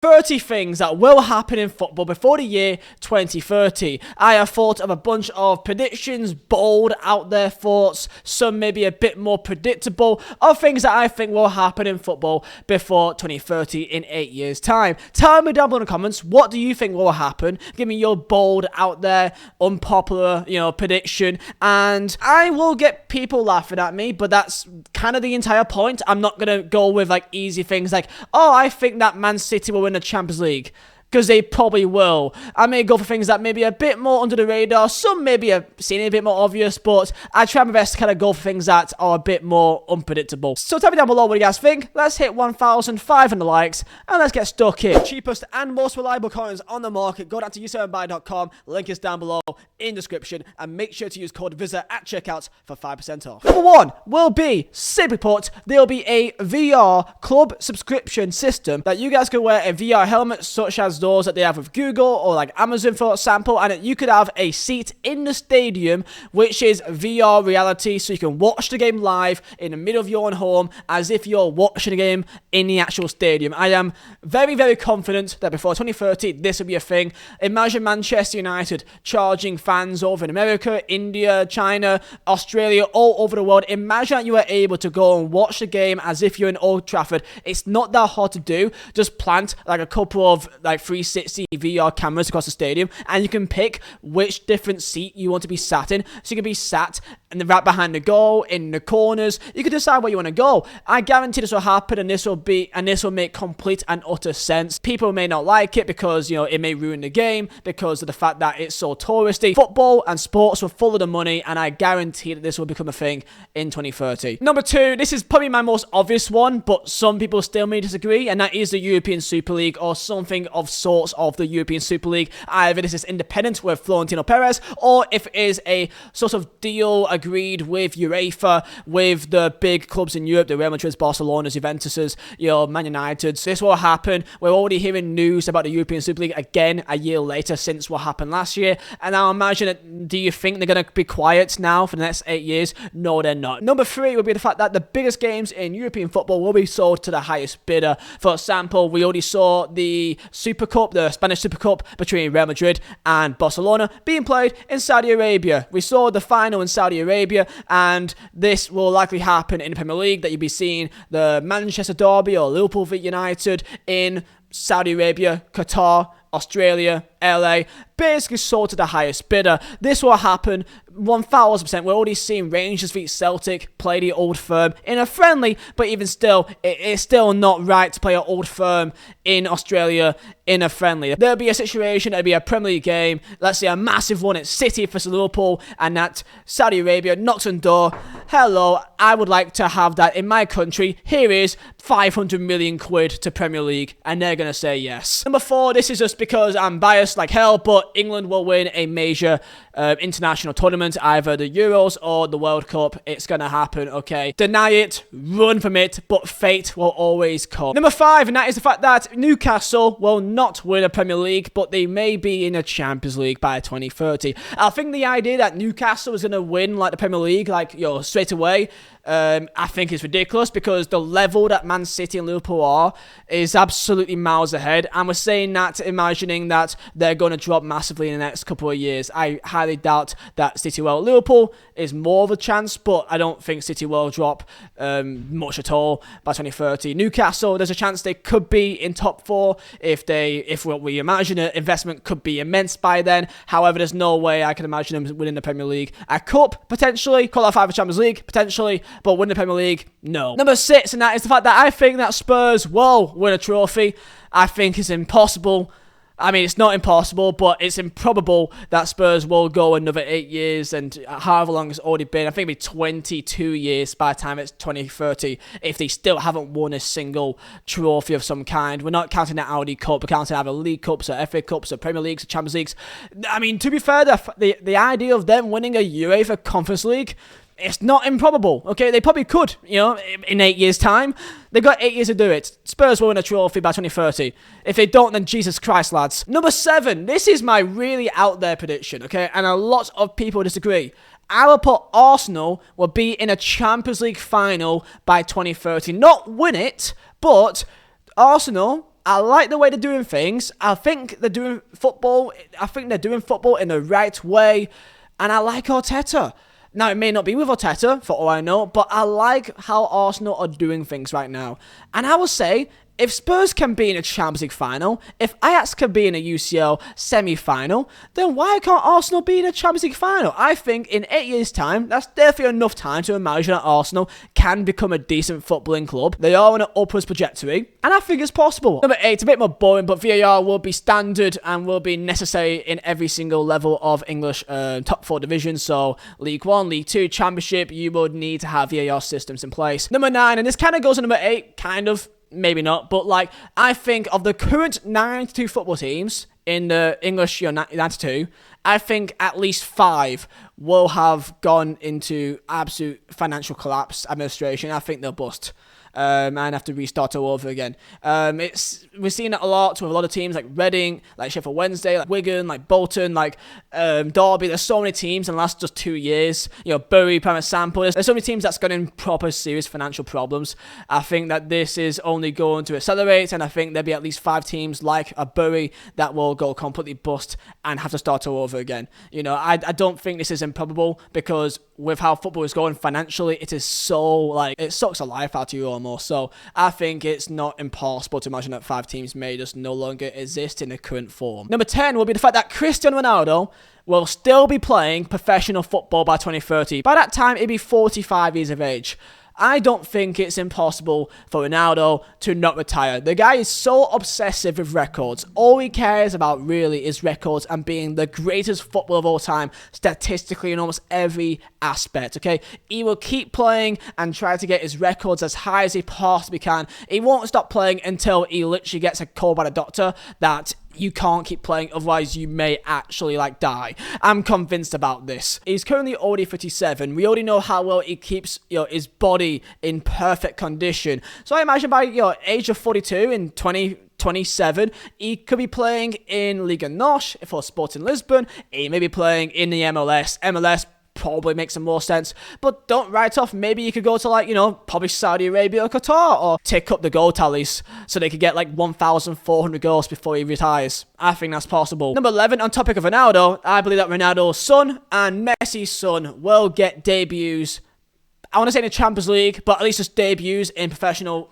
30 things that will happen in football before the year 2030. I have thought of a bunch of predictions, bold, out there thoughts, some maybe a bit more predictable, of things that I think will happen in football before 2030 in 8 years' time. Tell me down below in the comments, what do you think will happen? Give me your bold, out there, unpopular, prediction, and I will get people laughing at me, but that's kind of the entire point. I'm not going to go with like easy things like, oh, I think that Man City will win the Champions League, because they probably will. I may go for things that may be a bit more under the radar, some maybe are seen a bit more obvious, but I try my best to kind of go for things that are a bit more unpredictable. So tell me down below what you guys think. Let's hit 1,500 likes, and let's get stuck in. Cheapest and most reliable coins on the market. Go down to u7buy.com, link is down below in the description, and make sure to use code Vizeh at checkout for 5% off. Number one will be, simply put, there will be a VR club subscription system that you guys can wear a VR helmet such as those that they have with Google or like Amazon, for example, and you could have a seat in the stadium which is VR reality, so you can watch the game live in the middle of your own home as if you're watching the game in the actual stadium. I am very, very confident that before 2030 this will be a thing. Imagine Manchester United charging fans over in America, India, China, Australia, all over the world. Imagine that you are able to go and watch the game as if you're in Old Trafford. It's not that hard to do. Just plant like a couple of like 360 VR cameras across the stadium, and you can pick which different seat you want to be sat in. So you can be sat and right behind the goal, in the corners. You can decide where you want to go. I guarantee this will happen, and this will make complete and utter sense. People may not like it because it may ruin the game because of the fact that it's so touristy. Football and sports will follow the money, and I guarantee that this will become a thing in 2030. Number two, this is probably my most obvious one, but some people still may disagree, and that is the European Super League, or something of sorts of the European Super League. Either this is independent with Florentino Perez, or if it is a sort of deal agreed with UEFA, with the big clubs in Europe, the Real Madrids, Barcelonas, Juventuses, Man United. This will happen. We're already hearing news about the European Super League again a year later since what happened last year, and I'll imagine that, do you think they're going to be quiet now for the next 8 years? No, they're not. Number three would be the fact that the biggest games in European football will be sold to the highest bidder. For example, we already saw the Super Cup, the Spanish Super Cup between Real Madrid and Barcelona being played in Saudi Arabia. We saw the final in Saudi Arabia, and this will likely happen in the Premier League, that you'll be seeing the Manchester Derby or Liverpool v United in Saudi Arabia, Qatar, Australia, LA, basically sold to the highest bidder. This will happen 1000%. We're already seeing Rangers v Celtic play the Old Firm in a friendly, but even still, it's still not right to play an Old Firm in Australia in a friendly. There'll be a situation, it'll be a Premier League game, let's say a massive one at City versus Liverpool, and that Saudi Arabia knocks on door. Hello, I would like to have that in my country. Here is 500 million quid to Premier League, and they're going to say yes. Number four, this is just because I'm biased like hell, but England will win a major international tournament, either the Euros or the World Cup. It's going to happen, okay? Deny it, run from it, but fate will always come. Number five, and that is the fact that Newcastle will not win a Premier League, but they may be in a Champions League by 2030. I think the idea that Newcastle is going to win like the Premier League, like, straight away, I think it's ridiculous, because the level that Man City and Liverpool are is absolutely miles ahead, and we're saying that imagining that they're going to drop massively in the next couple of years. I highly doubt that City will. Liverpool is more of a chance, but I don't think City will drop much at all by 2030. Newcastle, there's a chance they could be in top four if what we imagine, investment could be immense by then. However, there's no way I can imagine them winning the Premier League. A cup, potentially. Qualify for Champions League, potentially. But win the Premier League, no. Number six, and that is the fact that I think that Spurs will win a trophy. I think it's impossible. I mean, it's not impossible, but it's improbable that Spurs will go another 8 years, and however long it's already been. I think it'll be 22 years by the time it's 2030 if they still haven't won a single trophy of some kind. We're not counting the Audi Cup, we're counting either League Cups or FA Cups or Premier Leagues or Champions Leagues. I mean, to be fair, the idea of them winning a UEFA Conference League, it's not improbable, okay? They probably could, in 8 years' time. They've got 8 years to do it. Spurs will win a trophy by 2030. If they don't, then Jesus Christ, lads. Number seven, this is my really out there prediction, okay? And a lot of people disagree. I will put Arsenal will be in a Champions League final by 2030. Not win it, but Arsenal I like the way they're doing things. I think they're doing football in the right way. And I like Arteta. Now, it may not be with Arteta, for all I know, but I like how Arsenal are doing things right now. And I will say, if Spurs can be in a Champions League final, if Ajax can be in a UCL semi-final, then why can't Arsenal be in a Champions League final? I think in 8 years' time, that's definitely enough time to imagine that Arsenal can become a decent footballing club. They are on an upwards trajectory, and I think it's possible. Number 8, a bit more boring, but VAR will be standard and will be necessary in every single level of English top 4 divisions. So League 1, League 2, Championship, you would need to have VAR systems in place. Number 9, and this kind of goes to number 8, kind of. Maybe not, but like, I think of the current 92 football teams in the English 92, I think at least 5 will have gone into absolute financial collapse administration. I think they'll bust. And have to restart all over again. We're seeing it a lot with a lot of teams like Reading, like Sheffield Wednesday, like Wigan, like Bolton, like Derby. There's so many teams in the last just 2 years. Bury, prime example. There's so many teams that's got in proper serious financial problems. I think that this is only going to accelerate, and I think there'll be at least 5 teams like a Bury that will go completely bust and have to start all over again. I don't think this is improbable, because with how football is going financially, it is so, it sucks the life out of you almost. So I think it's not impossible to imagine that 5 teams may just no longer exist in the current form. Number 10 will be the fact that Cristiano Ronaldo will still be playing professional football by 2030. By that time, he'll be 45 years of age. I don't think it's impossible for Ronaldo to not retire. The guy is so obsessive with records. All he cares about really is records and being the greatest footballer of all time, statistically in almost every aspect, okay? He will keep playing and try to get his records as high as he possibly can. He won't stop playing until he literally gets a call by the doctor that you can't keep playing, otherwise you may actually die. I'm convinced about this. He's currently already 57. We already know how well he keeps his body in perfect condition. So I imagine by age of 42 in 2027, he could be playing in Liga NOS for Sporting Lisbon. He may be playing in the MLS. MLS probably makes some more sense, but don't write off. Maybe you could go to probably Saudi Arabia or Qatar, or tick up the goal tallies so they could get 1,400 goals before he retires. I think that's possible. Number 11, on topic of Ronaldo, I believe that Ronaldo's son and Messi's son will get debuts. I want to say in the Champions League, but at least just debuts in professional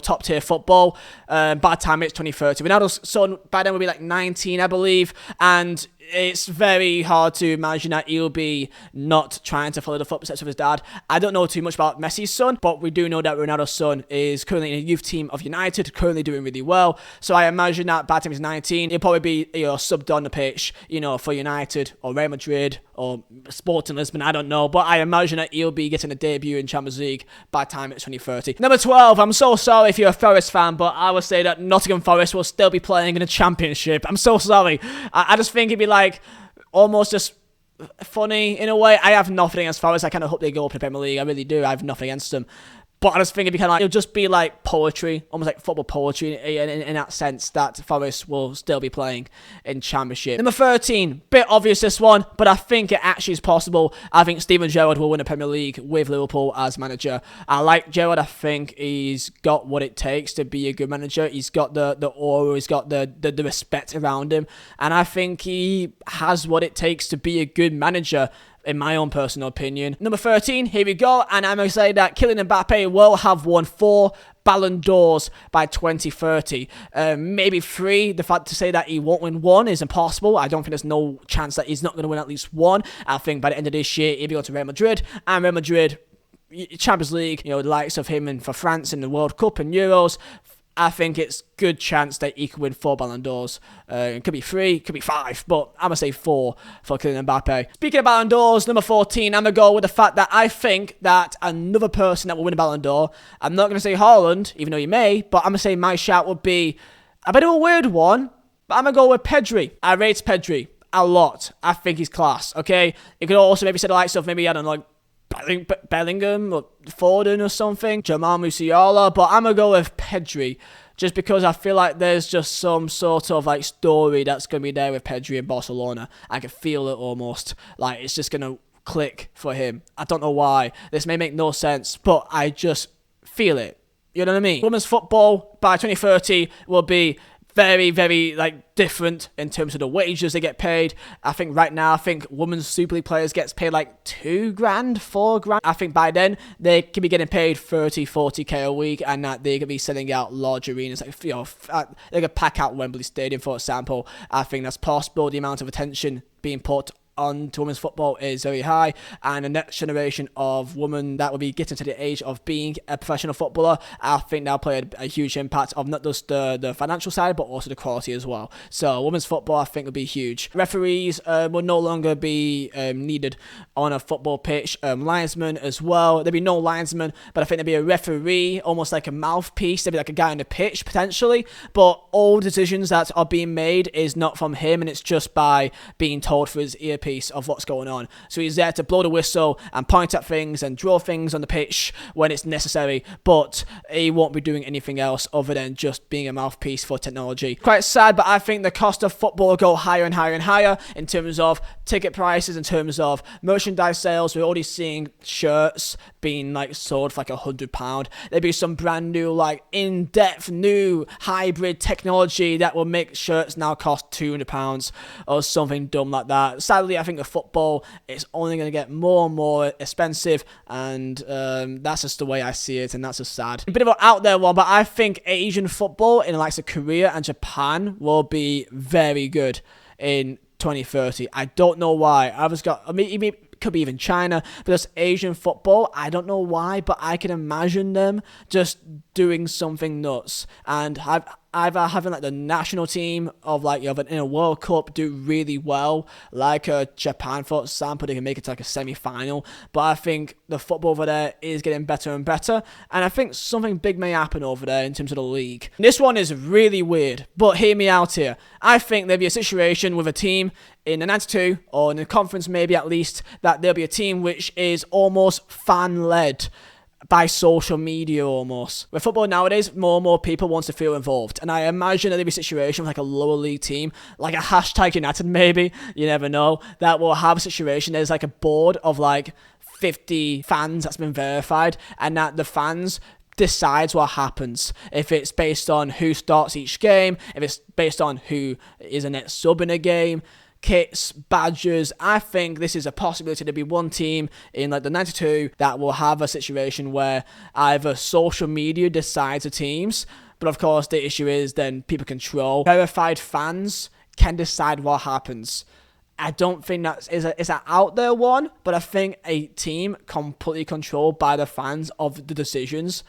top tier football. By the time it's 2030, Ronaldo's son by then will be 19, I believe, and it's very hard to imagine that he'll be not trying to follow the footsteps of his dad. I don't know too much about Messi's son, but we do know that Ronaldo's son is currently in a youth team of United, currently doing really well. So I imagine that by the time he's 19, he'll probably be subbed on the pitch, for United or Real Madrid or Sporting Lisbon. I don't know, but I imagine that he'll be getting a debut in Champions League by the time it's 2030. Number 12, I'm so sorry if you're a Forest fan, but I would say that Nottingham Forest will still be playing in a Championship. I'm so sorry. I just think it'd be almost just funny in a way. I have nothing against Forest. I kind of hope they go up to the Premier League. I really do. I have nothing against them. But I just think it'd be kind of it'll just be like poetry, almost like football poetry in that sense, that Forest will still be playing in Championship. Number 13, bit obvious this one, but I think it actually is possible. I think Steven Gerrard will win the Premier League with Liverpool as manager. I like Gerrard. I think he's got what it takes to be a good manager. He's got the aura, he's got the respect around him, and I think he has what it takes to be a good manager, in my own personal opinion. Number 13, here we go, and I'm going to say that Kylian Mbappe will have won 4 Ballon d'Ors by 2030. Maybe 3. The fact to say that he won't win 1 is impossible. I don't think there's no chance that he's not going to win at least 1. I think by the end of this year, he'll be going to Real Madrid, and Real Madrid, Champions League, the likes of him and for France in the World Cup and Euros, I think it's good chance that he could win 4 Ballon d'Ors. It could be 3, it could be 5, but I'm going to say 4 for Kylian Mbappe. Speaking of Ballon d'Ors, number 14, I'm going to go with the fact that I think that another person that will win a Ballon d'Or, I'm not going to say Haaland, even though he may, but I'm going to say my shout would be a bit of a weird one, but I'm going to go with Pedri. I rate Pedri a lot. I think he's class, okay? You could also maybe say the likes of maybe, I don't know, Bellingham or Foden or something, Jamal Musiala, but I'm going to go with Pedri just because I feel like there's just some sort of story that's going to be there with Pedri in Barcelona. I can feel it almost, it's just going to click for him. I don't know why. This may make no sense, but I just feel it. You know what I mean? Women's football by 2030 will be very, very like different in terms of the wages they get paid. I think right now, I think women's Super League players gets paid like $2 grand, $4 grand. I think by then they could be getting paid 30, 40k a week, and that they could be selling out large arenas. Like, you know, they could pack out Wembley Stadium, for example. I think that's possible. The amount of attention being put on to women's football is very high, and the next generation of women that will be getting to the age of being a professional footballer, I think that'll play a huge impact of not just the financial side, but also the quality as well. So women's football, I think, will be huge. Referees will no longer be needed on a football pitch. Linesmen as well. There'll be no linesman, but I think there'll be a referee, almost like a mouthpiece. There'll be like a guy on the pitch potentially, but all decisions that are being made is not from him, and it's just by being told through his earpiece of what's going on. So he's there to blow the whistle and point at things and draw things on the pitch when it's necessary, but he won't be doing anything else other than just being a mouthpiece for technology. Quite sad, but I think the cost of football will go higher and higher and higher in terms of ticket prices, in terms of merchandise sales. We're already seeing shirts being like sold for like £100. There'll be some brand new, like in-depth new hybrid technology that will make shirts now cost £200 or something dumb like that. Sadly, I think the football is only going to get more and more expensive, and that's just the way I see it, and that's just sad. A bit of an out there one, but I think Asian football in the likes of Korea and Japan will be very good in 2030. I don't know why. It could be even China, but just Asian football, I don't know why, but I can imagine them just doing something nuts, and either having like the national team of like, you know, in a World Cup do really well, like Japan, for example. They can make it to like a semi-final, but I think the football over there is getting better and better, and I think something big may happen over there in terms of the league. This one is really weird, but hear me out here. I think there'll be a situation with a team in the 92, or in the conference maybe at least, that there'll be a team which is almost fan-led by social media almost. With football nowadays, more and more people want to feel involved, and I imagine there'll be a situation with like a lower league team, like a hashtag United maybe, you never know, that will have a situation. There's like a board of like 50 fans that's been verified, and that the fans decides what happens. If it's based on who starts each game, if it's based on who is a net sub in a game, kits, badges. I think this is a possibility to be one team in like the 92 that will have a situation where either social media decides the teams, but of course the issue is then people control. Verified fans can decide what happens. I don't think that is an out there one, but I think a team completely controlled by the fans of the decisions,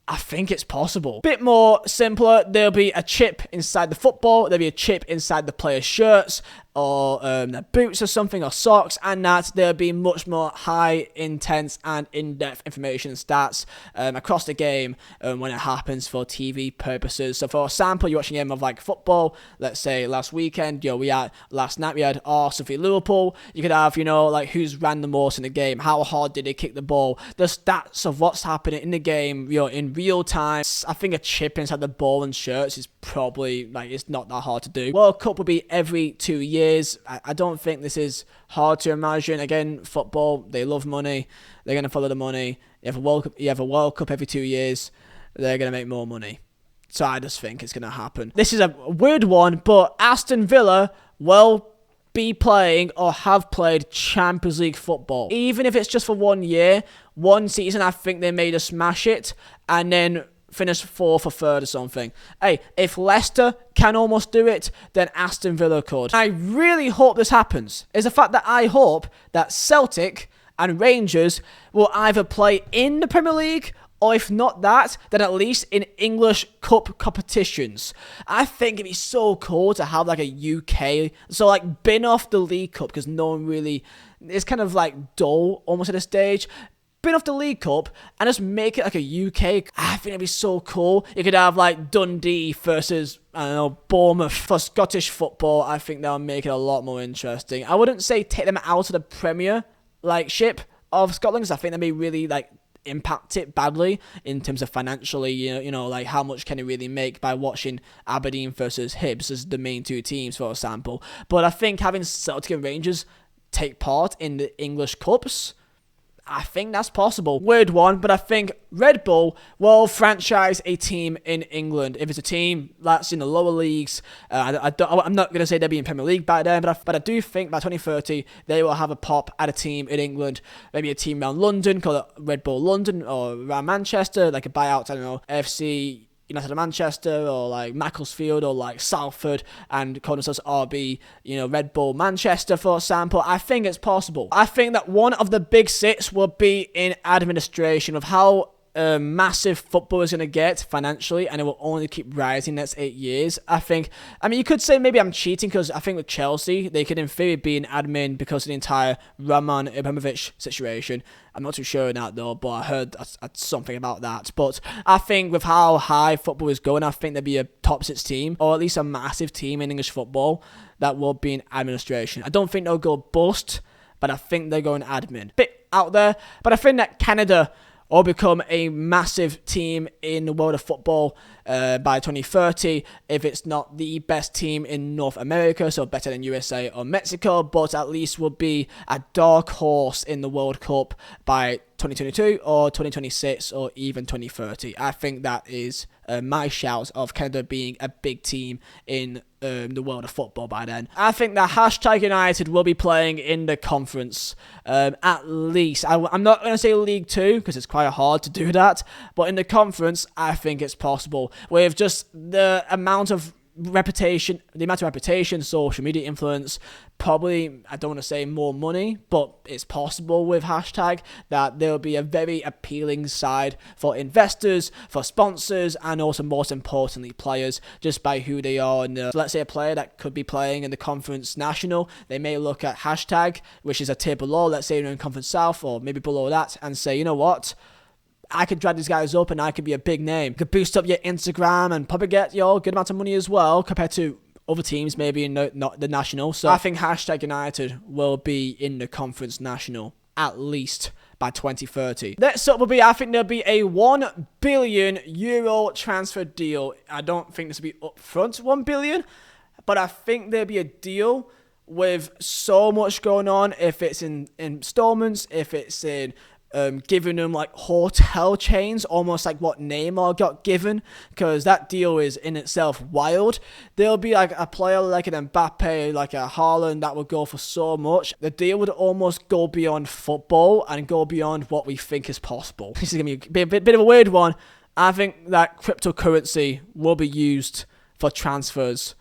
I think it's possible. Bit more simpler, there'll be a chip inside the football, there'll be a chip inside the players' shirts, or their boots or something, or socks, and that there'll be much more high, intense, and in-depth information and stats across the game when it happens for TV purposes. So for example, you're watching a game of like football, let's say last weekend, last night we had Arsenal v Liverpool. You could have, like who's ran the most in the game, how hard did they kick the ball, the stats of what's happening in the game, in real time. I think a chip inside the ball and shirts is probably, it's not that hard to do. World Cup will be every 2 years. I don't think this is hard to imagine. Again, football, they love money. They're going to follow the money. You have a World Cup every 2 years. They're going to make more money. So I just think it's going to happen. This is a weird one, but Aston Villa will be playing or have played Champions League football. Even if it's just for 1 year, one season, I think they may just smash it and then finish 4th or 3rd or something. Hey, if Leicester can almost do it, then Aston Villa could. I really hope this happens, is the fact that I hope that Celtic and Rangers will either play in the Premier League, or if not that, then at least in English Cup competitions. I think it'd be so cool to have like a UK, so like bin off the League Cup, because no one really, it's kind of like dull almost at this stage. Bin off the League Cup and just make it like a UK. I think it'd be so cool. You could have like Dundee versus, Bournemouth for Scottish football. I think that would make it a lot more interesting. I wouldn't say take them out of the Premier ship of Scotland, because I think they may really impact it badly in terms of financially, how much can it really make by watching Aberdeen versus Hibs as the main two teams, for example. But I think having Celtic and Rangers take part in the English Cups, I think that's possible. Weird one, but I think Red Bull will franchise a team in England. If it's a team that's in the lower leagues, I'm not going to say they'll be in Premier League by then, but I do think by 2030, they will have a pop at a team in England. Maybe a team around London, call it Red Bull London, or around Manchester, like a buyout, I don't know, FC United of Manchester, or like Macclesfield, or like Salford, and call themselves RB, Red Bull Manchester, for example. I think it's possible. I think that one of the big six will be in administration, of how massive football is going to get financially, and it will only keep rising next 8 years. You could say maybe I'm cheating, because I think with Chelsea, they could in theory be an admin because of the entire Roman Abramovich situation. I'm not too sure on that though, but I heard something about that. But I think with how high football is going, I think there'll be a top 6 team, or at least a massive team in English football, that will be in administration. I don't think they'll go bust, but I think they're going admin. Bit out there, but I think that Canada or become a massive team in the world of football by 2030, if it's not the best team in North America, so better than USA or Mexico, but at least will be a dark horse in the World Cup by 2022 or 2026 or even 2030. I think that is my shout of Canada being a big team in the world of football by then. I think that hashtag United will be playing in the conference, at least. I'm not going to say League 2 because it's quite hard to do that, but in the conference, I think it's possible. With just the amount of reputation, social media influence, probably, I don't want to say more money, but it's possible with hashtag that there'll be a very appealing side for investors, for sponsors, and also most importantly players, just by who they are. And so let's say a player that could be playing in the Conference National, they may look at hashtag, which is a tier below, let's say you're in Conference South or maybe below that, and say, you know what, I could drag these guys up and I could be a big name. You could boost up your Instagram and probably get your good amount of money as well compared to other teams maybe in not the national. So I think hashtag United will be in the Conference National at least by 2030. Next up will be, I think there'll be a €1 billion transfer deal. I don't think this will be upfront 1 billion, but I think there'll be a deal with so much going on. If it's in installments, if it's in giving them like hotel chains, almost like what Neymar got given, because that deal is in itself wild. There'll be like a player like an MBAPPE, like a Haaland, that would go for so much. The deal would almost go beyond football and go beyond what we think is possible. This is going to be a bit of a weird one. I think that cryptocurrency will be used for transfers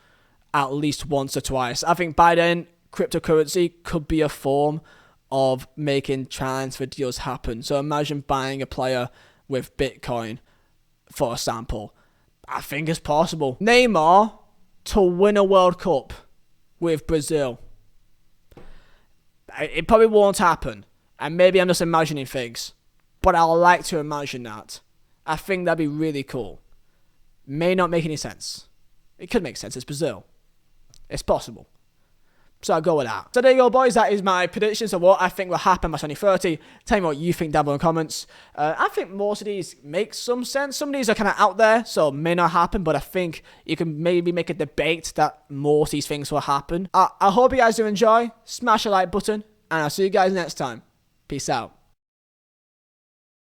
at least once or twice. I think by then, cryptocurrency could be a form of making transfer deals happen. So imagine buying a player with Bitcoin, for example. I think it's possible. Neymar to win a World Cup with Brazil. It probably won't happen. And maybe I'm just imagining things. But I like to imagine that. I think that'd be really cool. May not make any sense. It could make sense. It's Brazil. It's possible. So I'll go with that. So there you go, boys. That is my predictions of what I think will happen by 2030. Tell me what you think down below in the comments. I think most of these make some sense. Some of these are kind of out there, so may not happen. But I think you can maybe make a debate that most of these things will happen. I hope you guys do enjoy. Smash the like button. And I'll see you guys next time. Peace out.